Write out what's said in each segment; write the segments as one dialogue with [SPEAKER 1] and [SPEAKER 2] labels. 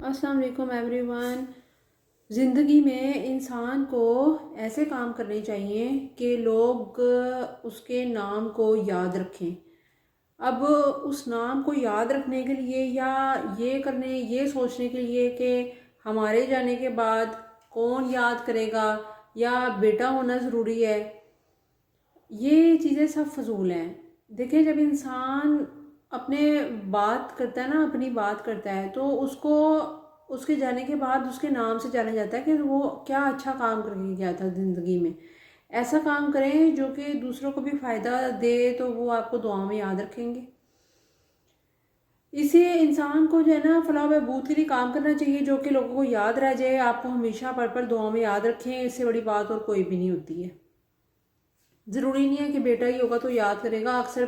[SPEAKER 1] السلام علیکم every one. زندگی میں انسان کو ایسے کام کرنے چاہیے کہ لوگ اس کے نام کو یاد رکھیں۔ اب اس نام کو یاد رکھنے کے لیے یا یہ سوچنے کے لیے کہ ہمارے جانے کے بعد کون یاد کرے گا یا بیٹا ہونا ضروری ہے، یہ چیزیں سب فضول ہیں۔ دیکھیں، جب انسان اپنی بات کرتا ہے تو اس کے جانے کے بعد اس کے نام سے جانا جاتا ہے کہ وہ کیا اچھا کام کر کے گیا تھا زندگی میں۔ ایسا کام کریں جو کہ دوسروں کو بھی فائدہ دے تو وہ آپ کو دعا میں یاد رکھیں گے۔ اسے انسان کو جو ہے نا فلاح و بہبود کے لیے کام کرنا چاہیے جو کہ لوگوں کو یاد رہ جائے، آپ کو ہمیشہ پر دعا میں یاد رکھیں۔ اس سے بڑی بات اور کوئی بھی نہیں ہوتی ہے۔ ضروری نہیں ہے کہ بیٹا ہی ہوگا تو یاد کرے گا، اکثر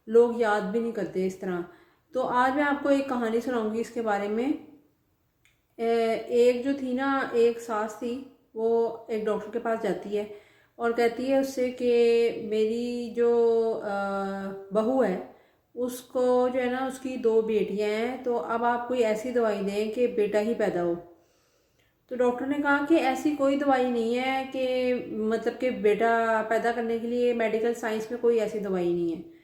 [SPEAKER 1] لوگ یاد بھی نہیں کرتے اس طرح۔ تو آج میں آپ کو ایک کہانی سناؤں گی اس کے بارے میں۔ ایک جو تھی نا، ایک ساس تھی، وہ ایک ڈاکٹر کے پاس جاتی ہے اور کہتی ہے اس سے کہ میری جو بہو ہے اس کو جو ہے نا اس کی 2 بیٹیاں ہیں، تو اب آپ کوئی ایسی دوائی دیں کہ بیٹا ہی پیدا ہو۔ تو ڈاکٹر نے کہا کہ ایسی کوئی دوائی نہیں ہے کہ مطلب کہ بیٹا پیدا کرنے کے لیے میڈیکل سائنس میں کوئی ایسی دوائی نہیں ہے۔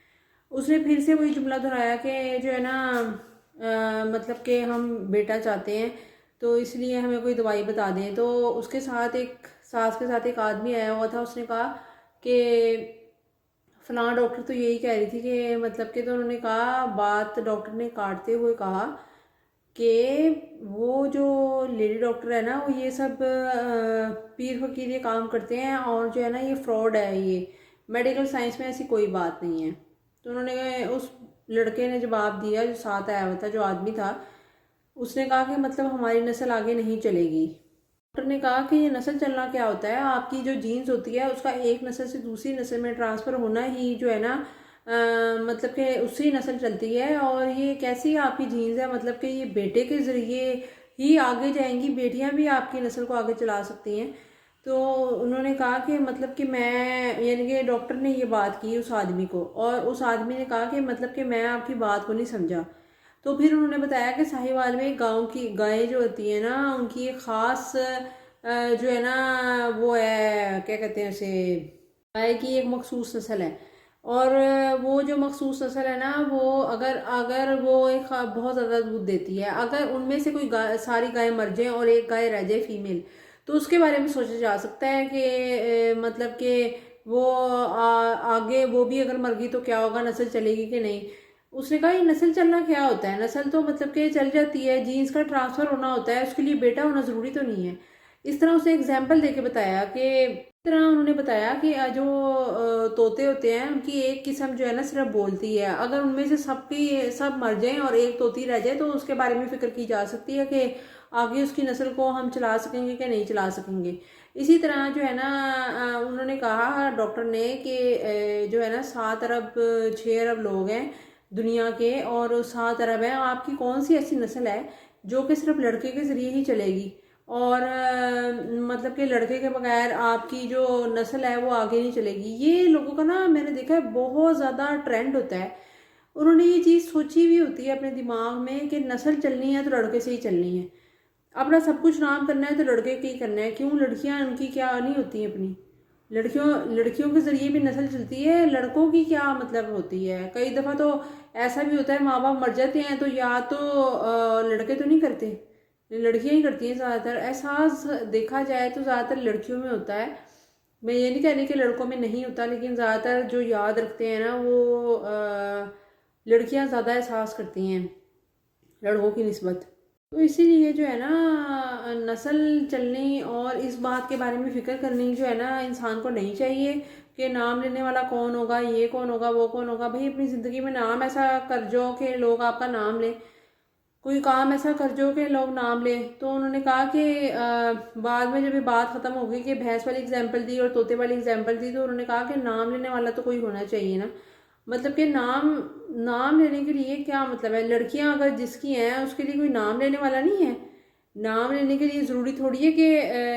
[SPEAKER 1] اس نے پھر سے وہی جملہ دہرایا کہ جو ہے نا مطلب کہ ہم بیٹا چاہتے ہیں تو اس لیے ہمیں کوئی دوائی بتا دیں۔ تو اس کے ساتھ ایک ساس کے ساتھ ایک آدمی آیا ہوا تھا، اس نے کہا کہ فلاں ڈاکٹر تو یہی کہہ رہی تھی کہ مطلب کہ، تو انہوں نے کہا، بات ڈاکٹر نے کاٹتے ہوئے کہا کہ وہ جو لیڈی ڈاکٹر ہے نا، وہ یہ سب پیر فقیر یہ کام کرتے ہیں اور جو ہے نا یہ فراڈ ہے، یہ میڈیکل سائنس میں ایسی کوئی بات نہیں ہے۔ تو انہوں نے، اس لڑکے نے جواب دیا جو ساتھ آیا ہوا تھا، جو آدمی تھا، اس نے کہا کہ مطلب ہماری نسل آگے نہیں چلے گی۔ ڈاکٹر نے کہا کہ یہ نسل چلنا کیا ہوتا ہے؟ آپ کی جو جینز ہوتی ہے اس کا ایک نسل سے دوسری نسل میں ٹرانسفر ہونا ہی جو ہے نا مطلب کہ اس سے نسل چلتی ہے، اور یہ کیسی آپ کی جینز ہے؟ مطلب کہ یہ بیٹے کے ذریعے ہی آگے جائیں گی، بیٹیاں بھی آپ کی نسل کو آگے چلا سکتی ہیں۔ تو انہوں نے کہا کہ مطلب کہ یعنی کہ ڈاکٹر نے یہ بات کی اس آدمی کو، اور اس آدمی نے کہا کہ مطلب کہ میں آپ کی بات کو نہیں سمجھا۔ تو پھر انہوں نے بتایا کہ ساہیوال میں گاؤں کی گائیں جو ہوتی ہیں نا، ان کی ایک خاص جو ہے نا وہ ہے، کیا کہتے ہیں اسے، گائے کی ایک مخصوص نسل ہے، اور وہ جو مخصوص نسل ہے نا، وہ اگر وہ ایک بہت زیادہ دودھ دیتی ہے، اگر ان میں سے کوئی ساری گائیں مر جائیں اور ایک گائے رہ جائے فیمیل، تو اس کے بارے میں سوچا جا سکتا ہے کہ مطلب کہ وہ آگے وہ بھی اگر مر گئی تو کیا ہوگا، نسل چلے گی کہ نہیں۔ اس نے کہا یہ نسل چلنا کیا ہوتا ہے؟ نسل تو مطلب کہ چل جاتی ہے، جینز کا ٹرانسفر ہونا ہوتا ہے، اس کے لیے بیٹا ہونا ضروری تو نہیں ہے۔ اس طرح اسے ایگزامپل دے کے بتایا کہ اس طرح انہوں نے بتایا کہ جو طوطے ہوتے ہیں ان کی ایک قسم جو ہے نا صرف بولتی ہے، اگر ان میں سے سب مر جائیں اور ایک طوطی رہ جائے تو اس کے بارے میں فکر کی جا سکتی ہے کہ آگے اس کی نسل کو ہم چلا سکیں گے کہ نہیں چلا سکیں گے۔ اسی طرح جو ہے نا انہوں نے کہا ڈاکٹر نے کہ جو ہے نا 7 ارب 6 ارب لوگ ہیں دنیا کے، اور 7 ارب ہیں، آپ کی کون سی ایسی نسل ہے جو کہ صرف لڑکے کے ذریعے ہی چلے گی، اور مطلب کہ لڑکے کے بغیر آپ کی جو نسل ہے وہ آگے نہیں چلے گی؟ یہ لوگوں کا نا میں نے دیکھا ہے بہت زیادہ ٹرینڈ ہوتا ہے۔ انہوں نے یہ چیز سوچی ہوئی ہوتی ہے اپنے دماغ میں کہ نسل چلنی ہے تو لڑکے سے ہی چلنی ہے، اپنا سب کچھ نام کرنا ہے تو لڑکے کے ہی کرنا ہے۔ کیوں؟ لڑکیاں ان کی کیا نہیں ہوتی ہیں اپنی؟ لڑکیوں کے ذریعے بھی نسل چلتی ہے، لڑکوں کی کیا مطلب ہوتی ہے؟ کئی دفعہ تو ایسا بھی ہوتا ہے ماں باپ مر جاتے ہیں تو یا تو لڑکے تو نہیں کرتے، لڑکیاں ہی کرتی ہیں زیادہ تر۔ احساس دیکھا جائے تو زیادہ تر لڑکیوں میں ہوتا ہے، میں یہ نہیں کہہ رہی کہ لڑکوں میں نہیں ہوتا، لیکن زیادہ تر جو یاد رکھتے ہیں نا وہ لڑکیاں زیادہ احساس کرتی ہیں لڑکوں کی نسبت۔ تو اسی لیے جو ہے نا نسل چلنی اور اس بات کے بارے میں فکر کرنی جو ہے نا انسان کو نہیں چاہیے کہ نام لینے والا کون ہوگا، یہ کون ہوگا، وہ کون ہوگا۔ بھئی اپنی زندگی میں نام ایسا کر جو کہ لوگ آپ کا نام لیں، کوئی کام ایسا کر جو کہ لوگ نام لیں۔ تو انہوں نے کہا کہ بعد میں جب یہ بات ختم ہو گئی کہ بھینس والی اگزامپل دی اور طوطے والی اگزامپل دی، تو انہوں نے کہا کہ نام لینے والا تو کوئی ہونا چاہیے نا، مطلب کہ نام لینے کے لیے کیا مطلب ہے؟ لڑکیاں اگر جس کی ہیں اس کے لیے کوئی نام لینے والا نہیں ہے؟ نام لینے کے لیے ضروری تھوڑی ہے کہ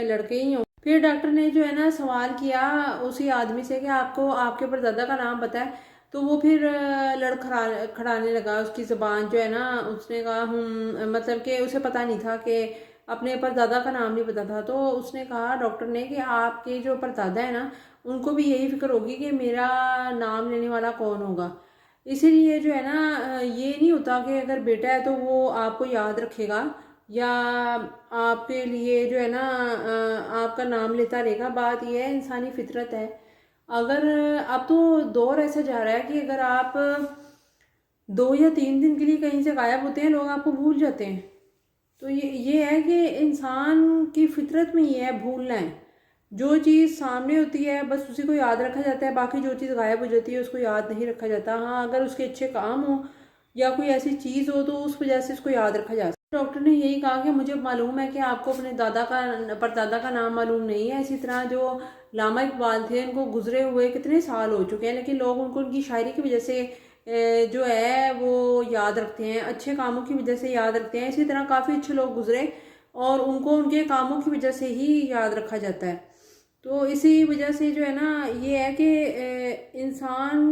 [SPEAKER 1] لڑکے ہی ہوں۔ پھر ڈاکٹر نے جو ہے نا سوال کیا اسی آدمی سے کہ آپ کو آپ کے پردادا کا نام پتہ ہے؟ تو وہ پھر کھڑانے لگا، اس کی زبان جو ہے نا، اس نے کہا مطلب کہ اسے پتہ نہیں تھا کہ اپنے پردادا کا نام نہیں پتا تھا، تو اس نے کہا ڈاکٹر نے کہ آپ کے جو پردادا ہے نا ان کو بھی یہی فکر ہوگی کہ میرا نام لینے والا کون ہوگا، اسی لیے جو ہے نا یہ نہیں ہوتا کہ اگر بیٹا ہے تو وہ آپ کو یاد رکھے گا یا آپ کے لیے جو ہے نا آپ کا نام لیتا رہے گا۔ بات یہ ہے انسانی فطرت ہے۔ اگر اب تو دور ایسا جا رہا ہے کہ اگر آپ 2 یا 3 دن کے لیے کہیں سے غائب ہوتے ہیں، لوگ آپ کو بھول جاتے ہیں۔ تو یہ ہے کہ انسان کی فطرت میں یہ ہے بھولنا ہے، جو چیز سامنے ہوتی ہے بس اسی کو یاد رکھا جاتا ہے، باقی جو چیز غائب ہو جاتی ہے اس کو یاد نہیں رکھا جاتا۔ ہاں اگر اس کے اچھے کام ہوں یا کوئی ایسی چیز ہو تو اس وجہ سے اس کو یاد رکھا جا سکتا ہے۔ ڈاکٹر نے یہی کہا کہ مجھے معلوم ہے کہ آپ کو اپنے پردادا کا نام معلوم نہیں ہے، اسی طرح جو علامہ اقبال تھے ان کو گزرے ہوئے کتنے سال ہو چکے ہیں، لیکن لوگ ان کو ان کی شاعری کی وجہ سے جو ہے وہ یاد رکھتے ہیں، اچھے کاموں کی وجہ سے یاد رکھتے ہیں۔ اسی طرح کافی اچھے لوگ گزرے اور ان کو ان کے کاموں کی وجہ سے ہی یاد رکھا جاتا ہے۔ تو اسی وجہ سے جو ہے نا یہ ہے کہ انسان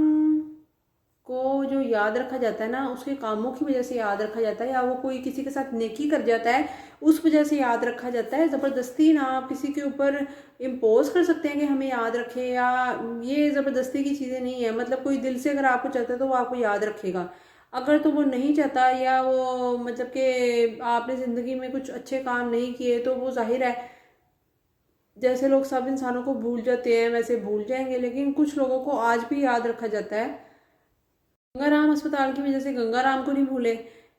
[SPEAKER 1] کو جو یاد رکھا جاتا ہے نا اس کے کاموں کی وجہ سے یاد رکھا جاتا ہے، یا وہ کوئی کسی کے ساتھ نیکی کر جاتا ہے اس وجہ سے یاد رکھا جاتا ہے۔ زبردستی نہ آپ کسی کے اوپر امپوز کر سکتے ہیں کہ ہمیں یاد رکھے، یا یہ زبردستی کی چیزیں نہیں ہیں۔ مطلب کوئی دل سے اگر آپ کو چاہتا ہے تو وہ آپ کو یاد رکھے گا، اگر تو وہ نہیں چاہتا یا وہ مطلب کہ آپ نے زندگی میں کچھ اچھے کام نہیں کیے تو وہ ظاہر ہے جیسے لوگ سب انسانوں کو بھول جاتے ہیں ویسے بھول جائیں گے، لیکن کچھ لوگوں کو آج بھی یاد رکھا جاتا ہے۔ گنگا رام اسپتال کی وجہ سے گنگا رام کو نہیں بھولے،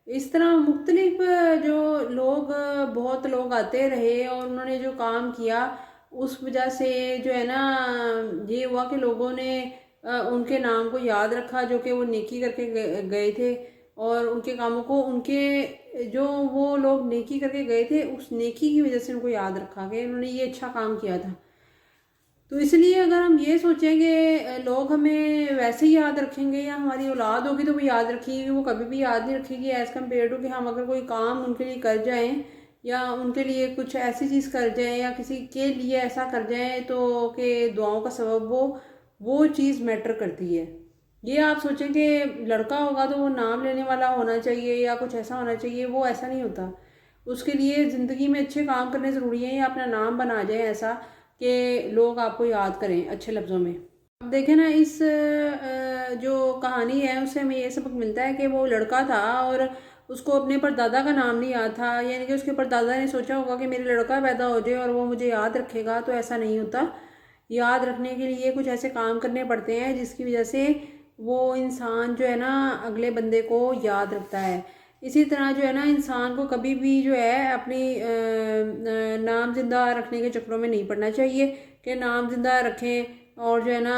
[SPEAKER 1] اس طرح مختلف جو لوگ بہت لوگ آتے رہے اور انہوں نے جو کام کیا اس وجہ سے جو ہے نا یہ ہوا کہ لوگوں نے ان کے نام کو یاد رکھا، جو کہ وہ نیکی کر کے گئے تھے، اور ان کے کاموں کو ان کے جو وہ لوگ نیکی کر کے گئے تھے اس نیکی کی وجہ سے ان کو یاد رکھا کہ انہوں نے یہ اچھا کام کیا تھا۔ تو اس لیے اگر ہم یہ سوچیں کہ لوگ ہمیں ویسے ہی یاد رکھیں گے یا ہماری اولاد ہوگی تو وہ یاد رکھے گی، وہ کبھی بھی یاد نہیں رکھے گی ایز کمپیئر ٹو کہ ہم اگر کوئی کام ان کے لیے کر جائیں یا ان کے لیے کچھ ایسی چیز کر جائیں یا کسی کے لیے ایسا کر جائیں تو کہ دعاؤں کا سبب وہ چیز میٹر کرتی ہے۔ یہ آپ سوچیں کہ لڑکا ہوگا تو وہ نام لینے والا ہونا چاہیے یا کچھ ایسا ہونا چاہیے، وہ ایسا نہیں ہوتا۔ اس کے لیے زندگی میں اچھے کام کرنے ضروری ہیں یا اپنا نام بنا جائیں ایسا کہ لوگ آپ کو یاد کریں اچھے لفظوں میں۔ اب دیکھیں نا اس جو کہانی ہے اس سے ہمیں یہ سبق ملتا ہے کہ وہ لڑکا تھا اور اس کو اپنے پردادا کا نام نہیں یاد تھا، یعنی کہ اس کے پردادا نے سوچا ہوگا کہ میرے لڑکا پیدا ہو جائے اور وہ مجھے یاد رکھے گا، تو ایسا نہیں ہوتا۔ یاد رکھنے کے لیے کچھ ایسے کام کرنے پڑتے ہیں جس کی وجہ سے وہ انسان جو ہے نا اگلے بندے کو یاد رکھتا ہے۔ اسی طرح جو ہے نا انسان کو کبھی بھی جو ہے اپنی نام زندہ رکھنے کے چکروں میں نہیں پڑنا چاہیے کہ نام زندہ رکھیں، اور جو ہے نا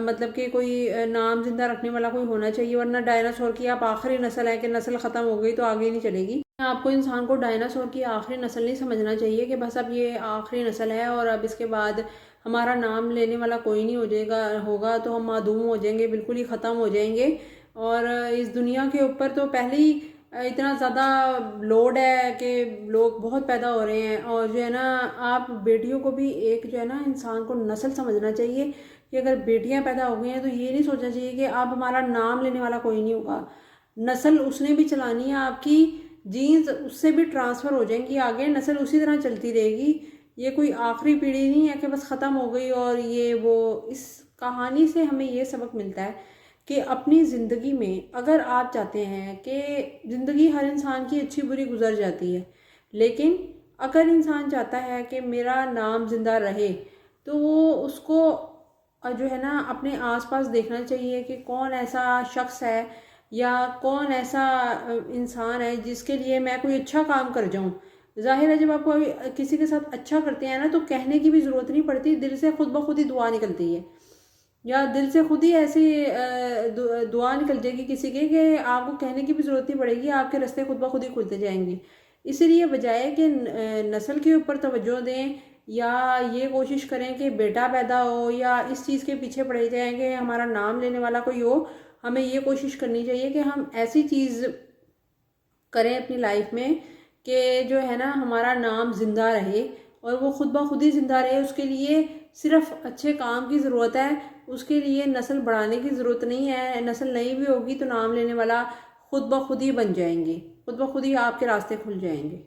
[SPEAKER 1] مطلب کہ کوئی نام زندہ رکھنے والا کوئی ہونا چاہیے، ورنہ ڈائناسور کی آپ آخری نسل ہے کہ نسل ختم ہو گئی تو آگے نہیں چلے گی۔ آپ کو انسان کو ڈائناسور کی آخری نسل نہیں سمجھنا چاہیے کہ بس اب یہ آخری نسل ہے اور اب اس کے بعد ہمارا نام لینے والا کوئی نہیں ہوگا تو ہم معدوم ہو جائیں گے، بالکل ہی ختم ہو جائیں گے۔ اور اس دنیا کے اوپر تو پہلے ہی اتنا زیادہ لوڈ ہے کہ لوگ بہت پیدا ہو رہے ہیں، اور جو ہے نا آپ بیٹیوں کو بھی ایک جو ہے نا انسان کو نسل سمجھنا چاہیے کہ اگر بیٹیاں پیدا ہو گئی ہیں تو یہ نہیں سوچنا چاہیے کہ اب ہمارا نام لینے والا کوئی نہیں ہوگا۔ نسل اس نے بھی چلانی ہے، آپ کی جینز اس سے بھی ٹرانسفر ہو جائیں گی آگے، نسل اسی طرح چلتی رہے گی۔ یہ کوئی آخری پیڑھی نہیں ہے کہ بس ختم ہو گئی اور یہ وہ۔ اس کہانی سے ہمیں یہ سبق ملتا ہے کہ اپنی زندگی میں اگر آپ چاہتے ہیں کہ زندگی ہر انسان کی اچھی بری گزر جاتی ہے، لیکن اگر انسان چاہتا ہے کہ میرا نام زندہ رہے تو وہ اس کو جو ہے نا اپنے آس پاس دیکھنا چاہیے کہ کون ایسا شخص ہے یا کون ایسا انسان ہے جس کے لیے میں کوئی اچھا کام کر جاؤں۔ ظاہر ہے جب آپ کسی کے ساتھ اچھا کرتے ہیں نا تو کہنے کی بھی ضرورت نہیں پڑتی، دل سے خود بخود ہی دعا نکلتی ہے، یا دل سے خود ہی ایسی دعا نکل جائے گی کسی کے کہ آپ کو کہنے کی بھی ضرورت نہیں پڑے گی، آپ کے راستے خود بخود ہی کھلتے جائیں گے۔ اسی لیے بجائے کہ نسل کے اوپر توجہ دیں یا یہ کوشش کریں کہ بیٹا پیدا ہو یا اس چیز کے پیچھے پڑے جائیں کہ ہمارا نام لینے والا کوئی ہو، ہمیں یہ کوشش کرنی چاہیے کہ ہم ایسی چیز کریں اپنی لائف میں کہ جو ہے نا ہمارا نام زندہ رہے اور وہ خود بخود ہی زندہ رہے۔ اس کے لیے صرف اچھے کام کی ضرورت ہے، اس کے لیے نسل بڑھانے کی ضرورت نہیں ہے. نسل نہیں بھی ہوگی تو نام لینے والا خود بخود ہی بن جائیں گے، خود بخود ہی آپ کے راستے کھل جائیں گے.